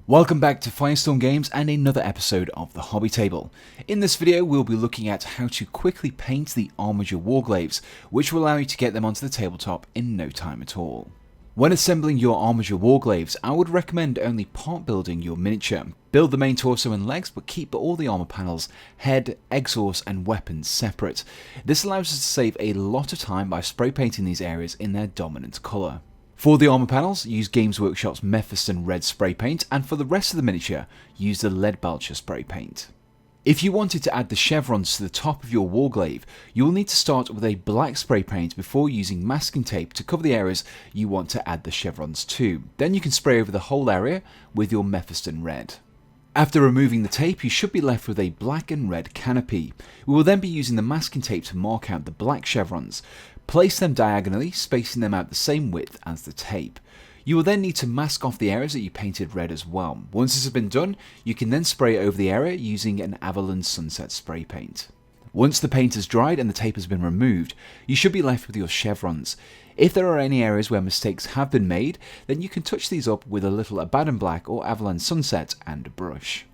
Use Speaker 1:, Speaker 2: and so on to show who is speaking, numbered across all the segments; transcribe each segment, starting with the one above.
Speaker 1: Welcome back to Firestorm Games and another episode of the Hobby Table. In this video we'll be looking at how to quickly paint the Armiger Warglaives, which will allow you to get them onto the tabletop in no time at all. When assembling your Armiger Warglaives, I would recommend only part building your miniature. Build the main torso and legs, but keep all the armor panels, head, exhaust and weapons separate. This allows us to save a lot of time by spray painting these areas in their dominant colour. For the armor panels, use Games Workshop's Mephiston Red Spray paint, and for the rest of the miniature, use the Leadbelcher Spray paint. If you wanted to add the chevrons to the top of your Warglaive, you will need to start with a black spray paint before using masking tape to cover the areas you want to add the chevrons to. Then you can spray over the whole area with your Mephiston Red. After removing the tape, you should be left with a black and red canopy. We will then be using the masking tape to mark out the black chevrons. Place them diagonally, spacing them out the same width as the tape. You will then need to mask off the areas that you painted red as well. Once this has been done, you can then spray over the area using an Averland Sunset spray paint. Once the paint has dried and the tape has been removed, you should be left with your chevrons. If there are any areas where mistakes have been made, then you can touch these up with a little Abaddon Black or Averland Sunset and a brush.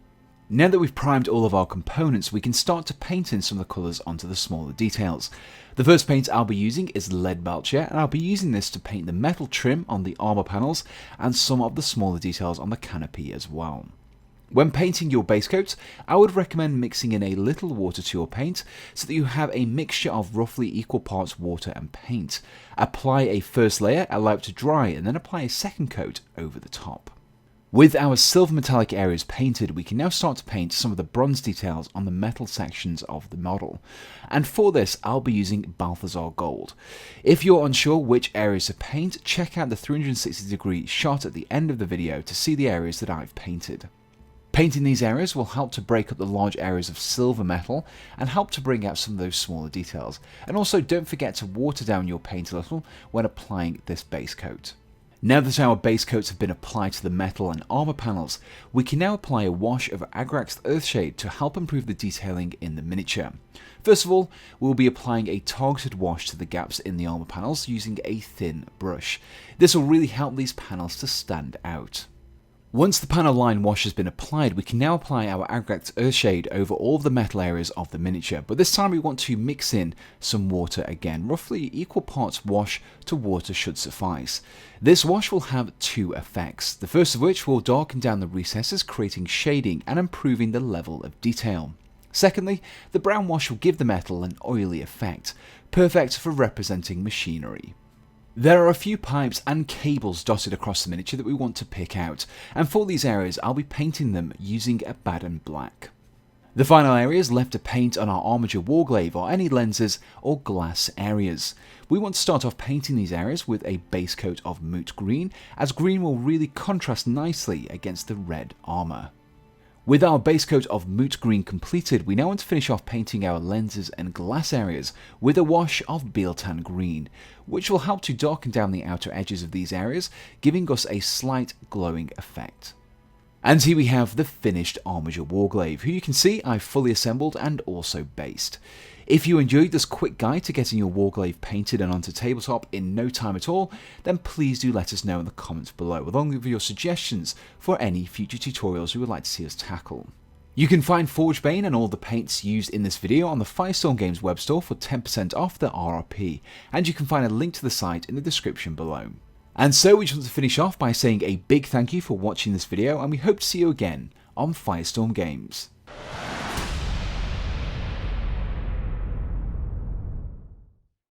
Speaker 1: Now that we've primed all of our components, we can start to paint in some of the colours onto the smaller details. The first paint I'll be using is Leadbelcher, and I'll be using this to paint the metal trim on the armour panels and some of the smaller details on the canopy as well. When painting your base coat, I would recommend mixing in a little water to your paint so that you have a mixture of roughly equal parts water and paint. Apply a first layer, allow it to dry, and then apply a second coat over the top. With our silver metallic areas painted, we can now start to paint some of the bronze details on the metal sections of the model. And for this, I'll be using Balthasar Gold. If you're unsure which areas to paint, check out the 360-degree shot at the end of the video to see the areas that I've painted. Painting these areas will help to break up the large areas of silver metal and help to bring out some of those smaller details. And also don't forget to water down your paint a little when applying this base coat. Now that our base coats have been applied to the metal and armour panels, we can now apply a wash of Agrax Earthshade to help improve the detailing in the miniature. First of all, we will be applying a targeted wash to the gaps in the armour panels using a thin brush. This will really help these panels to stand out. Once the panel line wash has been applied, we can now apply our Agrax Earthshade over all of the metal areas of the miniature, but this time we want to mix in some water again. Roughly equal parts wash to water should suffice. This wash will have two effects, the first of which will darken down the recesses, creating shading and improving the level of detail. Secondly, the brown wash will give the metal an oily effect, perfect for representing machinery. There are a few pipes and cables dotted across the miniature that we want to pick out, and for these areas I'll be painting them using Abaddon Black. The final areas left to paint on our Armiger Warglaive are any lenses or glass areas. We want to start off painting these areas with a base coat of Moot Green, as green will really contrast nicely against the red armour. With our base coat of Moot Green completed, we now want to finish off painting our lenses and glass areas with a wash of Biel-Tan Green, which will help to darken down the outer edges of these areas, giving us a slight glowing effect. And here we have the finished Armiger Warglaive, who you can see I've fully assembled and also based. If you enjoyed this quick guide to getting your Warglaive painted and onto tabletop in no time at all, then please do let us know in the comments below, along with your suggestions for any future tutorials you would like to see us tackle. You can find Forgebane and all the paints used in this video on the Firestorm Games web store for 10% off the RRP, and you can find a link to the site in the description below. And so we just want to finish off by saying a big thank you for watching this video, and we hope to see you again on Firestorm Games.